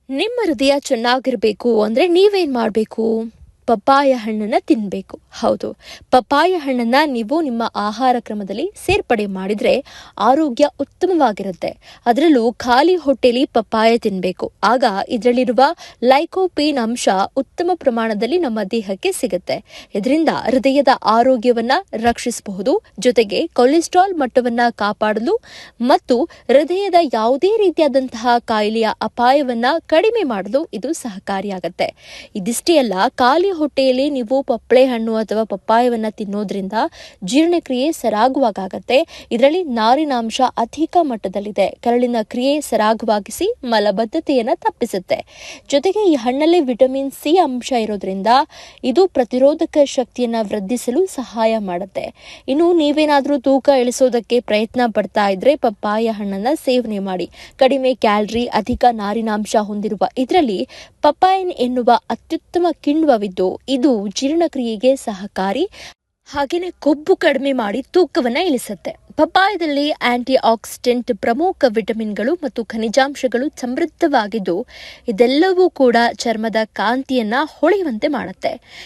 ನಿಮ್ಮ ಹೃದಯ ಚೆನ್ನಾಗಿರಬೇಕು ಅಂದ್ರೆ ನೀವೇನ್ ಮಾಡಬೇಕು? ಪಪ್ಪಾಯ ಹಣ್ಣನ್ನ ತಿನ್ಬೇಕು. ಹೌದು, ಪಪ್ಪಾಯ ಹಣ್ಣನ್ನ ನೀವು ನಿಮ್ಮ ಆಹಾರ ಕ್ರಮದಲ್ಲಿ ಸೇರ್ಪಡೆ ಮಾಡಿದ್ರೆ ಆರೋಗ್ಯ ಉತ್ತಮವಾಗಿರುತ್ತೆ. ಅದರಲ್ಲೂ ಖಾಲಿ ಹೊಟ್ಟೆಲಿ ಪಪ್ಪಾಯ ತಿನ್ಬೇಕು. ಆಗ ಇದರಲ್ಲಿರುವ ಲೈಕೋಪೀನ್ ಅಂಶ ಉತ್ತಮ ಪ್ರಮಾಣದಲ್ಲಿ ನಮ್ಮ ದೇಹಕ್ಕೆ ಸಿಗುತ್ತೆ. ಇದರಿಂದ ಹೃದಯದ ಆರೋಗ್ಯವನ್ನ ರಕ್ಷಿಸಬಹುದು. ಜೊತೆಗೆ ಕೊಲೆಸ್ಟ್ರಾಲ್ ಮಟ್ಟವನ್ನ ಕಾಪಾಡಲು ಮತ್ತು ಹೃದಯದ ಯಾವುದೇ ರೀತಿಯಾದಂತಹ ಕಾಯಿಲೆಯ ಅಪಾಯವನ್ನ ಕಡಿಮೆ ಮಾಡಲು ಇದು ಸಹಕಾರಿಯಾಗುತ್ತೆ. ಇದಿಷ್ಟೇ ಅಲ್ಲ, ಖಾಲಿ ಹೊಟ್ಟೆಯಲ್ಲಿ ನೀವು ಪಪ್ಪಳೆ ಹಣ್ಣು ಅಥವಾ ಪಪ್ಪಾಯವನ್ನ ತಿನ್ನೋದ್ರಿಂದ ಜೀರ್ಣಕ್ರಿಯೆ ಸರಾಗವಾಗತ್ತೆ. ಇದರಲ್ಲಿ ನಾರಿನಾಂಶ ಅಧಿಕ ಮಟ್ಟದಲ್ಲಿದೆ. ಕರಳಿನ ಕ್ರಿಯೆ ಸರಾಗವಾಗಿಸಿ ಮಲಬದ್ಧತೆಯನ್ನ ತಪ್ಪಿಸುತ್ತೆ. ಜೊತೆಗೆ ಈ ಹಣ್ಣಲ್ಲಿ ವಿಟಮಿನ್ ಸಿ ಅಂಶ ಇರೋದ್ರಿಂದ ಇದು ಪ್ರತಿರೋಧಕ ಶಕ್ತಿಯನ್ನ ವೃದ್ಧಿಸಲು ಸಹಾಯ ಮಾಡುತ್ತೆ. ಇನ್ನು ನೀವೇನಾದ್ರೂ ತೂಕ ಇಳಿಸೋದಕ್ಕೆ ಪ್ರಯತ್ನ ಪಡ್ತಾ ಇದ್ರೆ ಪಪ್ಪಾಯ ಹಣ್ಣನ್ನ ಸೇವನೆ ಮಾಡಿ. ಕಡಿಮೆ ಕ್ಯಾಲರಿ, ಅಧಿಕ ನಾರಿನಾಂಶ ಹೊಂದಿರುವ ಇದರಲ್ಲಿ ಪಪಾಯಿನ್ ಎನ್ನುವ ಅತ್ಯುತ್ತಮ ಕಿಣ್ವವಿದ್ದು ಇದು ಜೀರ್ಣಕ್ರಿಯೆಗೆ ಸಹಕಾರಿ. ಹಾಗೆಯೇ ಕೊಬ್ಬು ಕಡಿಮೆ ಮಾಡಿ ತೂಕವನ್ನ ಇಳಿಸುತ್ತೆ. ಪಪ್ಪಾಯದಲ್ಲಿ ಆಂಟಿ ಆಕ್ಸಿಡೆಂಟ್, ಪ್ರಮುಖ ವಿಟಮಿನ್ಗಳು ಮತ್ತು ಖನಿಜಾಂಶಗಳು ಸಮೃದ್ಧವಾಗಿದ್ದು ಇದೆಲ್ಲವೂ ಕೂಡ ಚರ್ಮದ ಕಾಂತಿಯನ್ನ ಹೊಳೆಯುವಂತೆ ಮಾಡುತ್ತೆ.